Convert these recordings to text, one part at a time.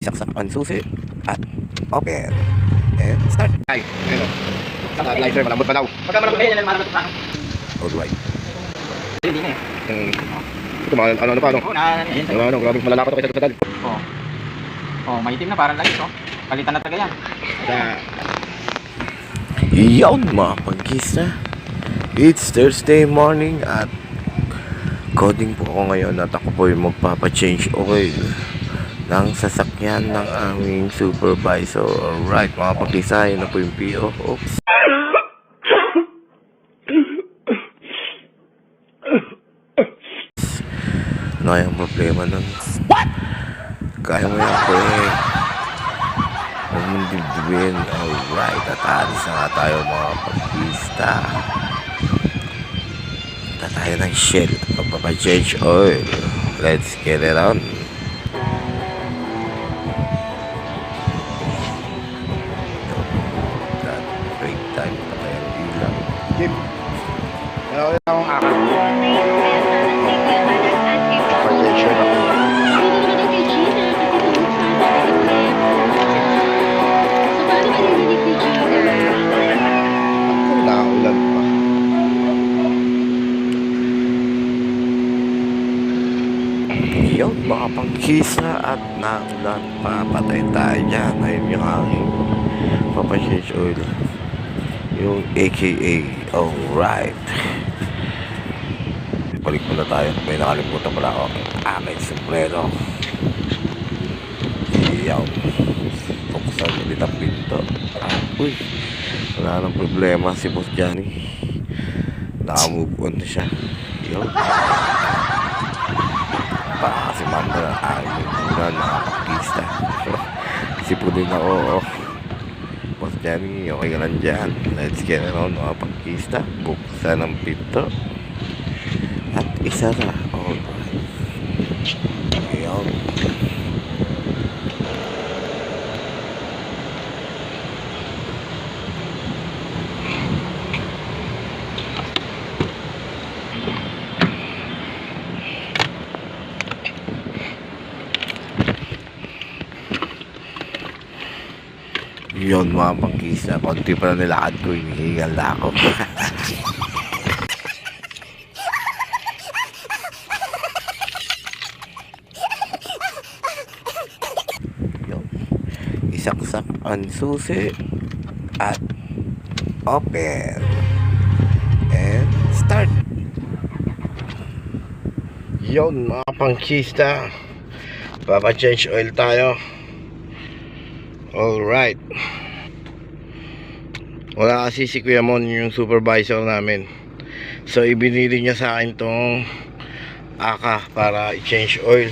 Saksak ang susi at open and start. Ay, ayun o. Naka-lighter, malambot pa daw. Pagka malambot yan, malambot pa. Alright. Hindi na eh. Ito mga ano pa ano. Oo, na. Grabe malalakot ako sa dali. Oo. Oh, maitim na parang langis oh. Palitan na taga yan. Yon mga pagkista, it's Thursday morning at coding po ako ngayon at ako po yung magpapa-change oil ng sasakyan ng aming supervisor. Alright mga pagkista, yun na po yung PO. Oops. Ano yung problema nun? What? Kaya mo yan po eh. Huwag mong dibdibin. Alright, at alis na nga tayo mga pagkista. Punta tayo ng Shell at magpapa-change oil. Let's get it on. Break time pa tayo ng ilaw. Kim. Ano ulit akong akal. Pag-sure na. Nakaulan pa. Yun mga pangkisa at naulan pa. Patay tayo dyan. Ayun yung aking papachange oil. Yung AKA alright. Balik muna tayo. May nakalimutan pala ako. Aking sombrero. Iyaw. Buksan ulit ang pinto. Uy. Wala nang problema si Boss Johnny. Naka-move on na siya. Iyaw. Pa kasi manda ng aking ulan mga pagkista. Sipo din ako. Boss Johnny, okay ka lang dyan. Let's get it on mga pagkista. Buksan ang pinto. At isa na. Alright. Ayan. Yun mga pangkisa. Konti pa na nilakad ko. Hinihingal na ako. Isaksak ang susi at open and start. Yun mga pangkista, papa-change oil tayo. Alright. Wala kasi si Kuya Mon yung supervisor namin, so ibinili niya sa akin tong AKA para i-change oil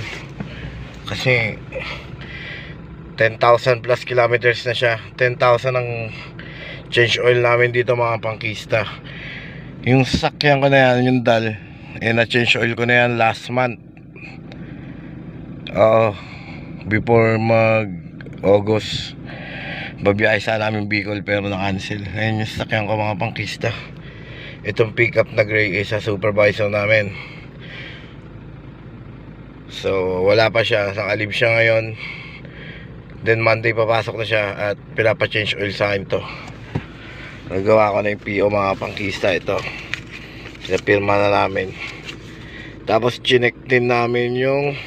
kasi 10,000 plus kilometers na siya. 10,000 ang change oil namin dito mga pangkista. Yung sasakyan ko na yan, yung DAL, na-change oil ko na yan last month. Before mag-August, babiyahe sana namin Bicol pero na-cancel. Ngayon yung sasakyan ko mga pangkista. Itong pickup na gray isa supervisor namin. So wala pa siya, nakalib siya ngayon. Then Monday papasok na siya at pinapa-change oil sa akin to. Nagawa ko na yung PO mga pangkista. Ito pinapirma na namin. Tapos chinek din namin yung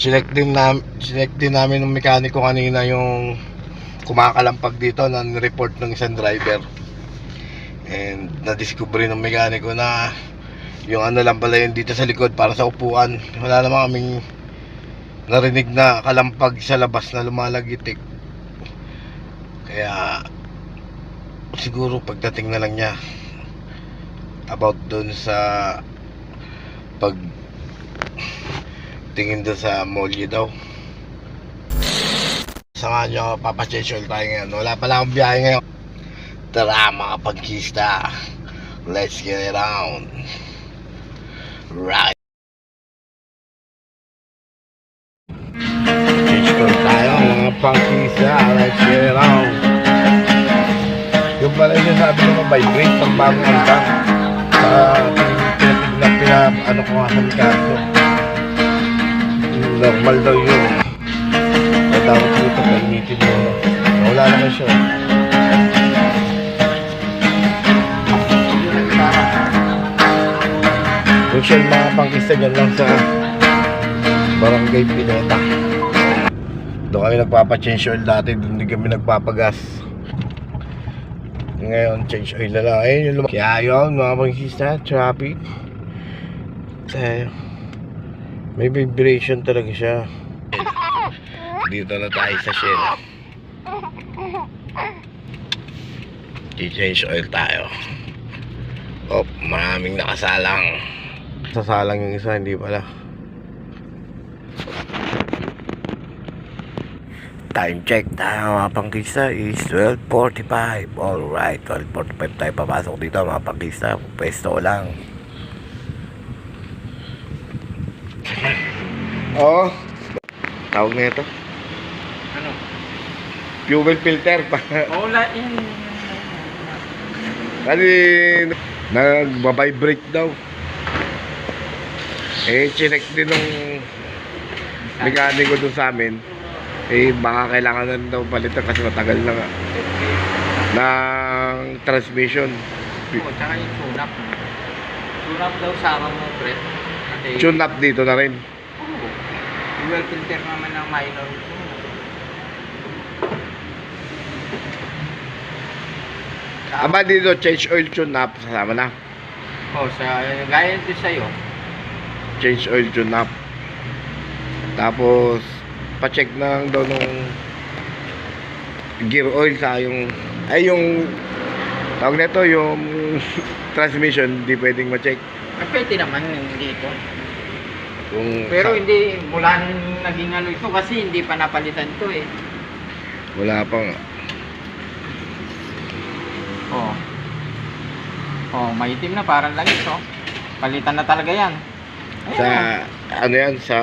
chinek din namin ng mekaniko kanina yung kumakalampag dito na report ng isang driver. And na-discover ng mekaniko na yung ano lang pala yun dito sa likod para sa upuan. Wala naman kaming narinig na kalampag sa labas na lumalagitik. Kaya siguro pagdating na lang niya about dun sa pag tingin dun sa molye daw. Samahan nyo, papachange oil tayo ngayon. Wala pala akong biyahe ngayon. Tara mga pagkista, let's get it on. Right. Tayo mga pangkisa, let's get it on. Yung pala yung sabi ko vibrate pag bagong hanggang ano ko nga sa mekaniko, normal daw yun. tawag dito, painitin mo. Wala naman siya. Usual mga pangkista dyan lang sa Barangay Pineta. Doon kami nagpapa-change oil dati, doon din kami nagpapagas. Ngayon, change oil na lang. Ayun yung lumaki. Kaya yun, mga pangkista, traffic. May vibration talaga siya. Dito na tayo sa Shell. I-change oil tayo. Oh, maraming nakasalang. Sasalang yung isa, hindi pala. Time check tayo mga pangkista is 12:45. Alright, 12:45 tayo papasok dito mga pangkista. Pwesto lang. Oo. Tawag na ito. Ano? Fuel filter pa. Wala yan. Kasi nagbabibrate daw. Chinek din ng mekaniko dun sa amin. Baka kailangan na daw palitan kasi matagal na nga ng transmission. Oo, tsaka yung tune-up. Tune-up daw sama mo, pre. Tune up dito na rin. Oo. Fuel filter naman ng minor. Aba dito, change oil tune up, kasama na. Gaya din sa'yo. Change oil tune up. Tapos pa-check na lang daw nung gear oil sa yung tawag nito yung transmission, hindi pwedeng ma-check. Pwede naman dito. Pero Hindi, mula nung naging ano ito kasi hindi pa napalitan ito eh. wala pa nga. Maitim na parang langis Palitan na talaga yan. Sa ano yan, sa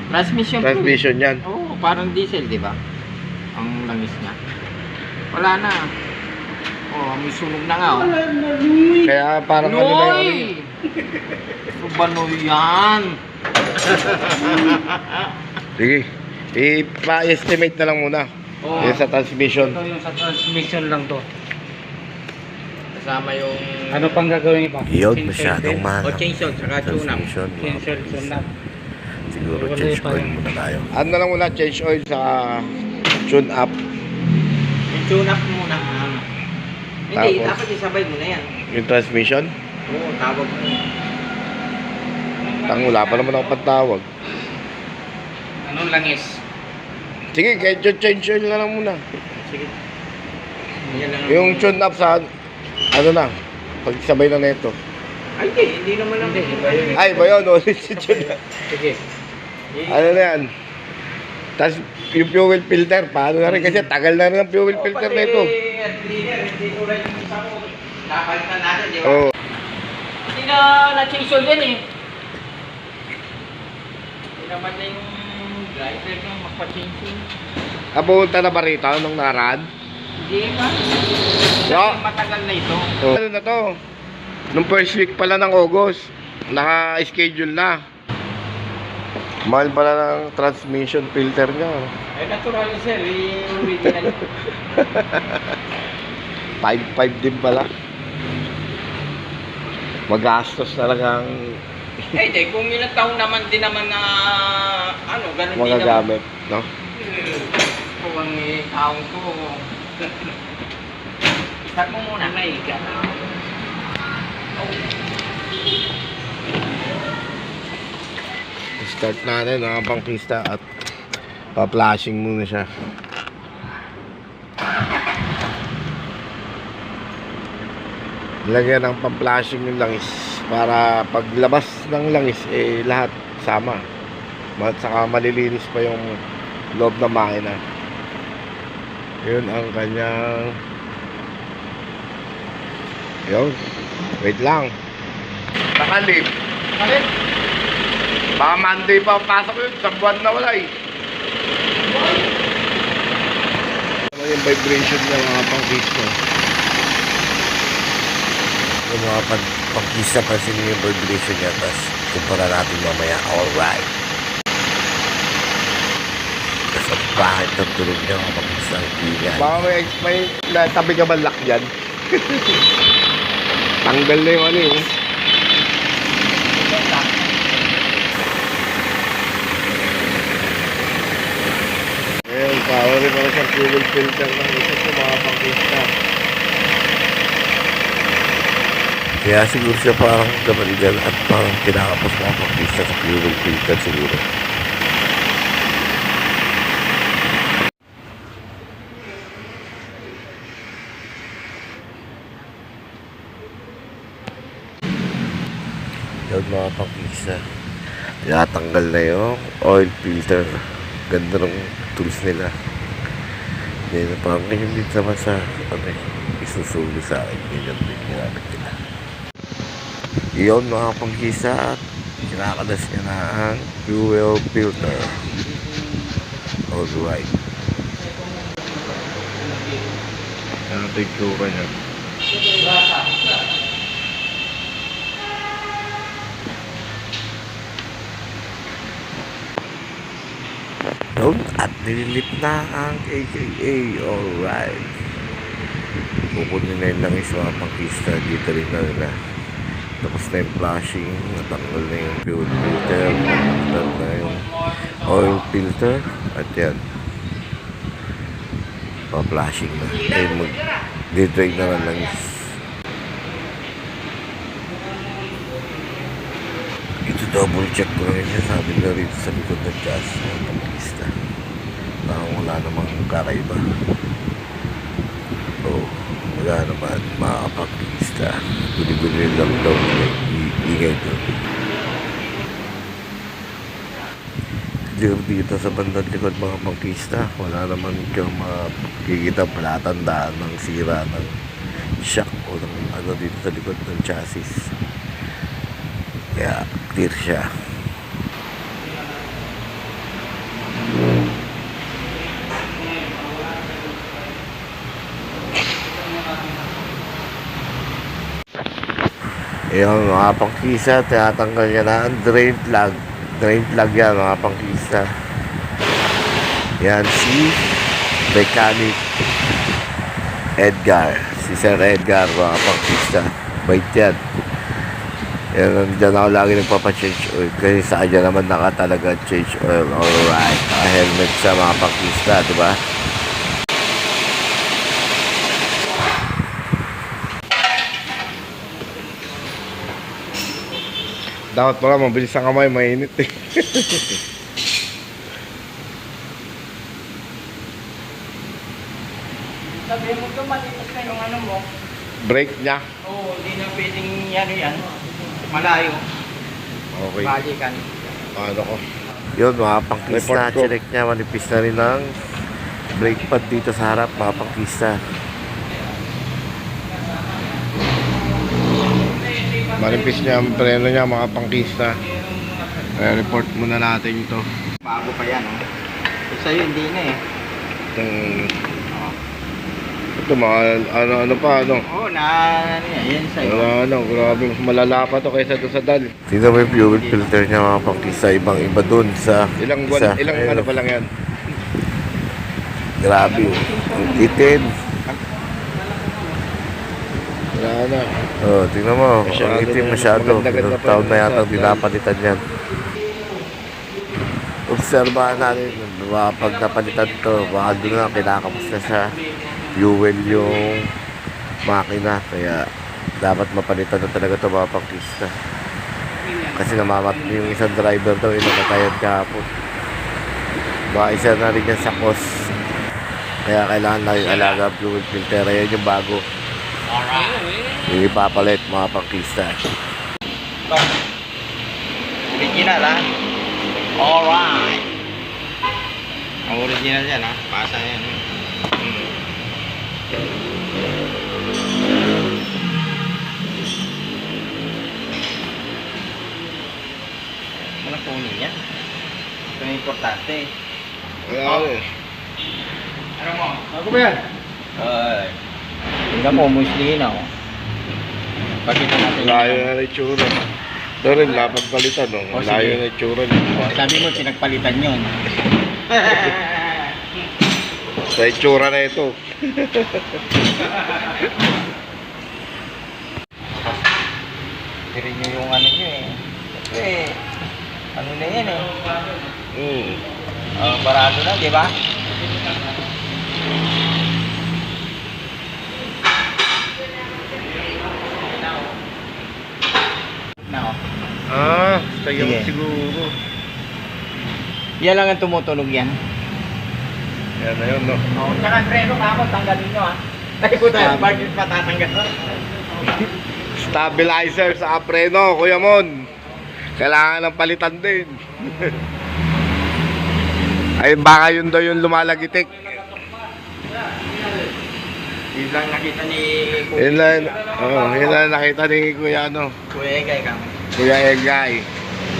transmission yan. Oo, parang diesel, di ba? Ang langis niya. Wala na. May sunog na nga Kaya parang ano na Noy! Ano ba Noy yan? Sige, ipa-estimate na lang muna. Yung sa transmission. Ito yung sa transmission lang to. Kasama yung... Ano pang gagawin iba? Yun, masyadong mahal. change oil, saka tune-up. Cancel, tune-up. Siguro Wala change pa. oil muna tayo. Ano na lang muna, change oil sa tune up. Yung tune-up muna. Hindi, Tapos? dapat isabay mo na yan. Yung transmission. Oo, tawag mo. Wala pa naman ako pantawag. Anong langis? Sige, kahit yung change oil na lang muna. Sige. Yan lang. Yung tune up sa ano na, pagsabay na neto. Ay, hindi naman lang. Hindi, iba yun. Ay, ba yun? Ulit si tune up. Sige. Ano na yan? Tapos yung fuel filter, paano na rin? Kasi tagal na rin ang fuel filter na ito. Hindi tulad yung isa mo. Napalitan natin, di ba? Oo. Hindi na na-change oil din eh. Hindi naman na yung driver yung magpa-change oil. Pumunta na ba rito nung nakaraan? Hindi pa. So, Kasi matagal na ito. ano na to? Nung first week pala ng August, naka-schedule na. Mahal pala ng transmission filter niya. Ay, natural yun, sir. Yung original. 5.5 din pala. Magastos talagang Hindi. Kung ilang taon naman din naman na ano, ganun din naman. magagamit, no? Kung ang taong ko. Start mo muna. May ka. Start natin mga pangkista at pa-flashing muna siya. Lagyan ng pa-flashing yung langis para paglabas ng langis lahat sama. At saka malilinis pa yung loob ng makina. Yun ang kanyang wait lang. Nakalip. Alin? Baka Monday pa pasok yun, sa buwan na wala Ano yung vibration ng mga pangkista? Yung mga pangkista, pansinin yung vibration niya. Tapos kumpara natin mamaya. Alright. Tapos pangit ng tulog niya kapag sa kaibigan. Baka may tabi ka ba lock dyan? Tanggal na yung ano eh. Ngayon, power rin ako sa fuel filter ng isa sa mga pangkista. Kaya siguro siya parang gamaligan at parang kinakapos mga pangkista sa fuel filter siguro. Yun mga pangkista. Tinatanggal na yung oil filter. Ganda ng tools nila. Hindi na parang ngayon din naman sa isusulo sa akin. Ganyan din ginamit nila. Iyon mga pangkisa at kinakalas niya na ang fuel filter. Alright. Ano ito yung tsura niya? Yun, at nililip na ang AKA. Alright. Kukunin na yung langis mga pangkista. Dito rin na nila. Tapos na yung flashing. Natanggal na yung fuel filter. Natanggal na yung oil filter. At yan. Pa-flashing na. Ay, mag-dedrain na ng langis. Ito double check ko rin siya. Sabi na rin sa likod ng gas. Mga pangkista. Parang wala namang kakaiba. Oh, wala naman mga pangkista. Guli-guli lang daw ingay doon. Dito sa bandang likod mga pangkista, wala naman kang makikita palatandaan ng sira ng shock o ng ano dito sa likod ng chassis. Kaya clear siya. Yung mga pangkisa, tinatanggal niya na ang drain plug. Drain plug yan mga pangkisa. Yan si Mechanic Edgar. Si Sir Edgar mga pangkisa. Bait yan. Yan, dyan ako lagi nagpapa-change oil. Kasi sa kanya naman nakatalaga change oil. Alright. Helmet sa mga pangkista, diba? Dapat pala mabilis ang kamay, mainit eh. Sabi mo ito, malipas na yung ano mo. Brake niya. Oo, hindi na pwedeng yan. Malayo. Okay. Balikan. Ano ko? Yun mga pangkista, Report ko. check niya. Manipis na rin ang brake pad dito sa harap mga pangkista. Manipis niya ang preno niya mga pangkista. Kaya report muna natin ito. Bago pa yan, oh. Sa'yo, hindi na eh. Ito mga ano pa ano. Oo, yan sa'yo. Grabe mas malala pa to kaysa doon sa dal. Tingnan mo yung fuel filter niya mga pangkista. Ibang-iba dun sa Ilang isa. buwan, ilang Ayun, ano pa lang yan. grabe. Ang itin. Wala na. Oh, tingnan mo. Masyado Ang itim na, masyado. maganda-ganda Ilang pa taon yung na yata sa- dinapalitan yan. Obserbahan natin. Pag napalitan to, baka doon na kinakapos na sa fuel yung makina. Kaya dapat mapalitan na talaga ito mga pangkista. Kasi namamat yung isang driver daw, inamatayan kahapon. Baka isa na rin yan sa cost. Kaya kailangan lang yung alaga fuel filter. Ayan yung bago. Yung ipapalit mga pangkista. Original, ha? Alright. Ang original yan, ha? Pasa yan. Walang kunin yan. Ito yung importante. Wala eh. Ano mo? Ako ba yan? Ay. Tingnan mo, musli na, oh. Pakita natin. Layo na na itsura. Ito rin, lapag palitan. No? Oh, Layo sige. na itsura niya. Sabi mo, pinagpalitan yun. Sa itsura na ito. Tiri nyo yung ano nyo eh. Kasi, ano na yan eh. Barado na, di ba? No. Sayang Sige. siguro. Yan lang ang tumutunog yan. Yan na yun, no? Oo, tsaka preno ka ako, tanggalin nyo ah. Ay po tayo, bakit patatanggal? Stabilizer sa preno, Kuya Mon. Kailangan ng palitan din. Ay, baka yun daw yung lumalagitik. Yun lang nakita ni Yun lang nakita ni Kuya, Kuya Egay ka. Kuya Egay.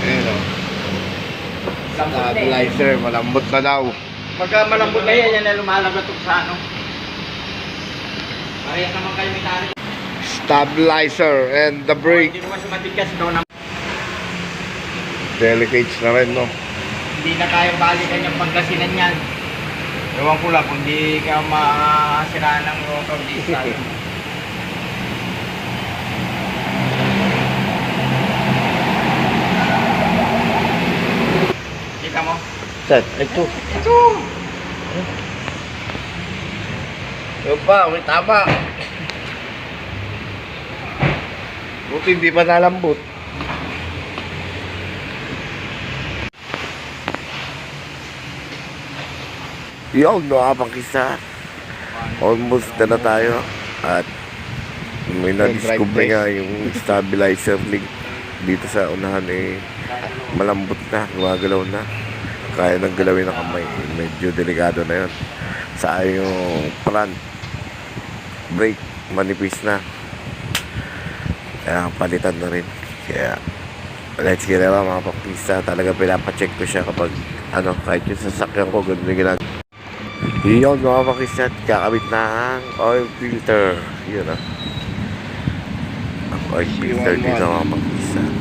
Ayun, o. Stabilizer, malambot na daw. Pagka malambot na yan, yan na lumalagatok sa ano. Parehas naman kayo may tari. Stabilizer and the brake. Hindi mo kasi matigas daw na. Delicates na rin, no? Hindi na kaya balikan yung pagkasinan yan. Ewan ko lang kung di ka masiraan ng rotor diesel. Kita mo? Set, ito. Ito! Yun pa, may tama. Buti hindi pa nalambot. Yun, mga pangkista. Almost na tayo. At may na-discover nga yung stabilizer link dito sa unahan eh malambot na, gumagalaw na. Kaya nang galawin ng kamay. Medyo delikado na yun. Sa yung front brake, manipis na. Kaya palitan na rin. Kaya let's get it mga pangkista. Talaga pinapacheck ko siya kapag ano, kahit yung sasakyan ko, ganun yung ginagawa. Yun mga pakisat, kakabit na ang oil filter. Yun ah. Ang oil filter dito mga pakisat.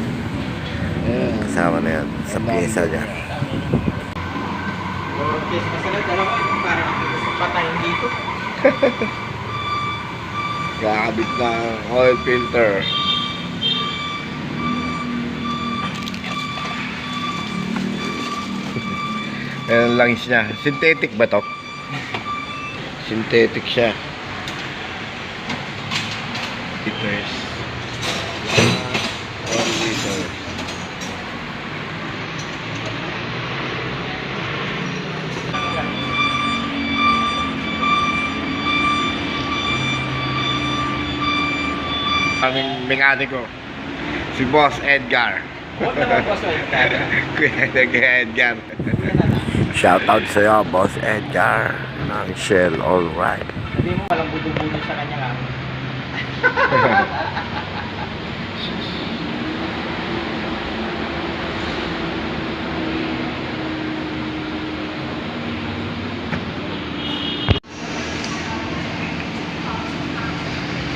Kasama na yan sa pyesa niya. Yes, masalat, alam ko, parang ako gusto patayin dito. Kakabit na ang oil filter. Ayan ang langis niya. Synthetic ba to? Synthetic siya. Liters. 1 liter. Aming mekaniko, si Boss Edgar. Huwag na lang po sa Kuya Edgar. Shoutout sa iyo, Boss Edgar ng Shell Alright. Hindi mo walang budo-budo sa kanya nga.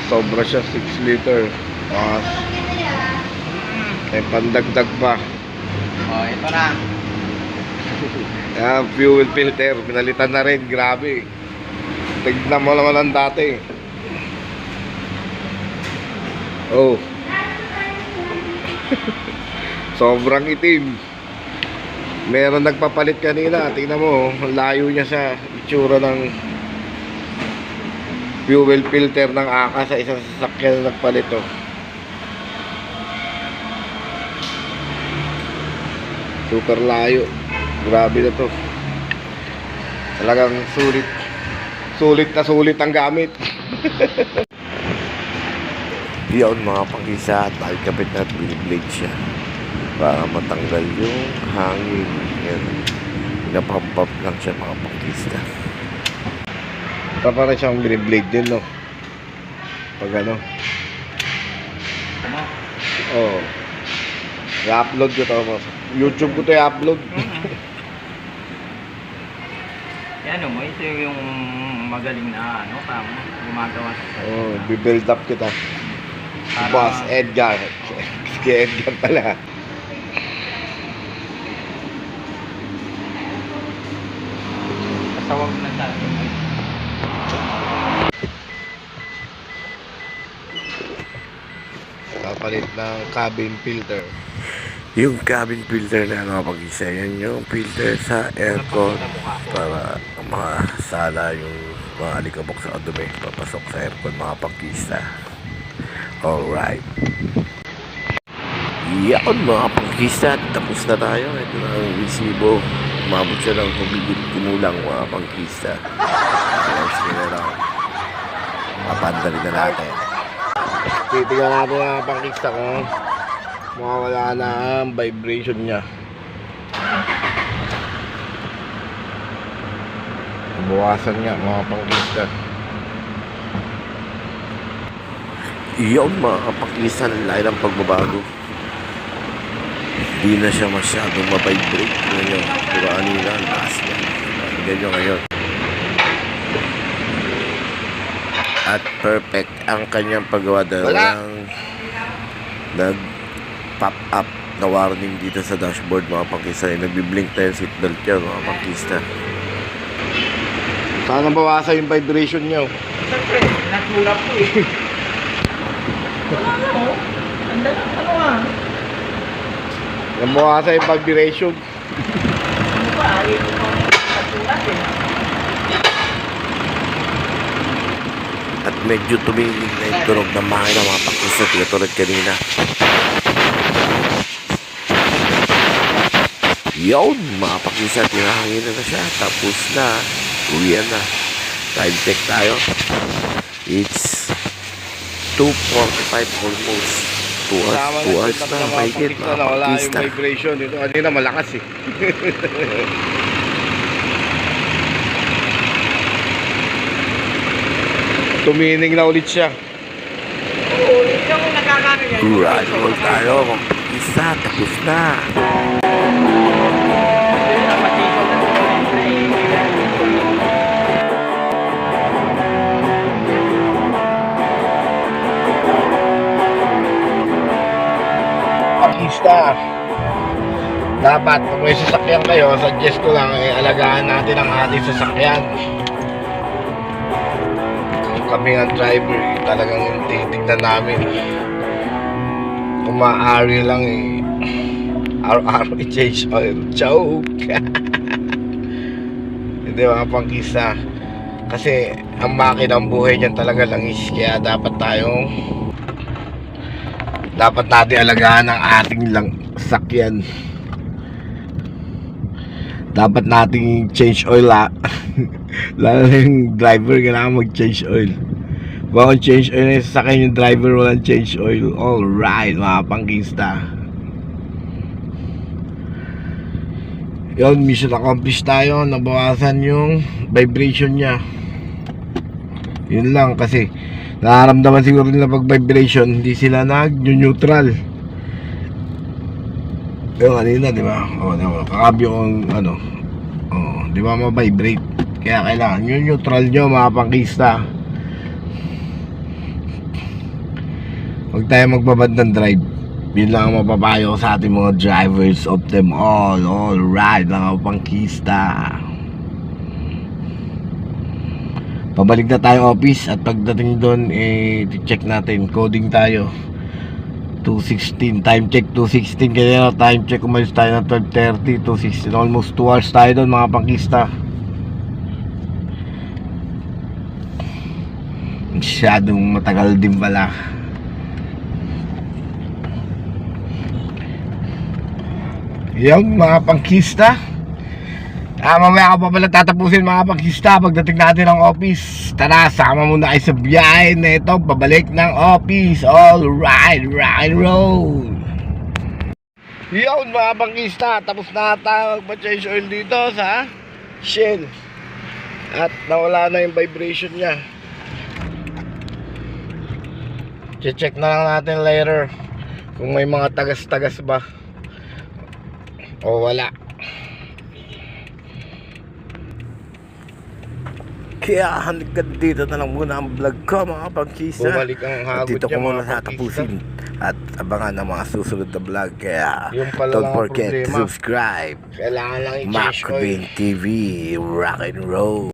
Sobra siya, 6 liter. May pandagdag pa. Oh, ito na. Yan, fuel filter, pinalitan na rin, grabe. Tignan mo naman ang dati. Oh. Sobrang itim. Meron nagpapalit kanina, tingnan mo, ang layo niya sa itsura ng fuel filter ng AKA sa isang sasakyan na nagpalit, oh. Super layo. Grabe na to. Talagang sulit. Sulit na sulit ang gamit. Yun mga pangkisa, nakikabit na at biniblade siya para matanggal yung hangin. Yan. Pinapampap lang siya mga pangkisa. Para siyang biniblade din, no? Pag ano. Oo. I-upload ko to. YouTube ko to i-upload. Yan mo, ito yung magaling na ano, tama, gumagawa sa Oh, bi-build up kita. Para- Boss Edgar. Si Edgar pala. Kasawag na tayo. Papalit ng cabin filter. Yung cabin filter na mga pag-isa, yan yung filter sa aircon para makasala yung mga alikabok sa dumi papasok sa aircon mga pag-isa. Alright. Yan mga pag-isa, tapos na tayo. Ito na ang resibo. Umabot siya ng humigit kumulang mga pag-isa. Sige na lang. Mapandali na natin. Titignan natin ang pangkista kung mawawala na ang vibration niya. Buwasan niya mga pangkista. Iyon mga pag-isa, lahi ng pagbabago. Hindi na siya masyadong mabibrate ngayon. Pero kanina, lakas niya. Pakinggan nyo ngayon. At perfect ang kanyang paggawa dahil walang nag-pop up na warning dito sa dashboard mga pangkista. Nagbiblink na yung seatbelt niya mga pangkista. Sana bawasan yung vibration niya. Siyempre, natulap ko eh. Wala na oh. Anda lang, ano ah. Bawasan yung vibration. Ano ba, ayaw ko natulap eh. At medyo tumingin na yung tunog ng makina mga pangkista. Tinatulad kanina. Yun, mga pangkista, tinahangin na siya. Tapos na. Uwian na. Time check tayo. It's 2:45 almost. 2 hours na. Mahigit mga Wala yung pangkista. vibration. Ito kanina malakas eh. Tumining na ulit siya. Oo, hindi ako nakakano yan. Right, roll tayo mga pangkista. Tapos na. Pangkista. Dapat kung may sasakyan kayo, suggest ko lang alagaan natin ang ating sasakyan. Kami ang driver, talagang titignan namin. Kung maaari lang araw-araw i-change oil. Joke! Hindi mga pangkista. Kasi ang makina, ang buhay niyan talaga langis. Kaya dapat natin alagaan ang ating sakyan. Dapat nating change oil lalo na yung driver, kailangan mag-change oil. Kung change oil na yung sasakyan, yung driver walang change oil. Alright mga pangkista. Yun, mission accomplished tayo. Nabawasan yung vibration nya. Yun lang, kasi nararamdaman siguro nila pag vibration, hindi sila nag-neutral. Yung kanina, di ba? Kakabyo kong di ba ma-vibrate. Kaya kailangan yung neutral nyo mga pangkista. Huwag tayo magbabandang drive. Yun lang ang mapapayo ko sa ating mga drivers of them all. Alright mga pangkista. Pabalik na tayo office. At pagdating doon check natin. Coding tayo 2:16. Time check 2:16. Kaya time check umalis tayo ng 12:30. 2:16. Almost 2 hours tayo doon mga pangkista. Masyadong matagal din pala. Yung mga pangkista. Mamaya ka pa pala tatapusin mga pangkista pagdating natin ng office. Tara, sama muna kayo sa biyahe na ito pabalik ng office. Alright, rock and roll. Yun mga pangkista, tapos na tayo magpa-change oil dito sa Shell. At nawala na yung vibration nya. Check na lang natin later kung may mga tagas-tagas ba o wala. Kaya hanggang dito na lang muna ang vlog ko mga pangkista. Bumalik ang At hagot dito ko niya muna mga pangkista. tatapusin. At abangan ang mga susunod na vlog. Kaya Yung pala don't lang ang forget to problema. subscribe. Kailangan lang i-change oil. Macbin TV, rock and roll.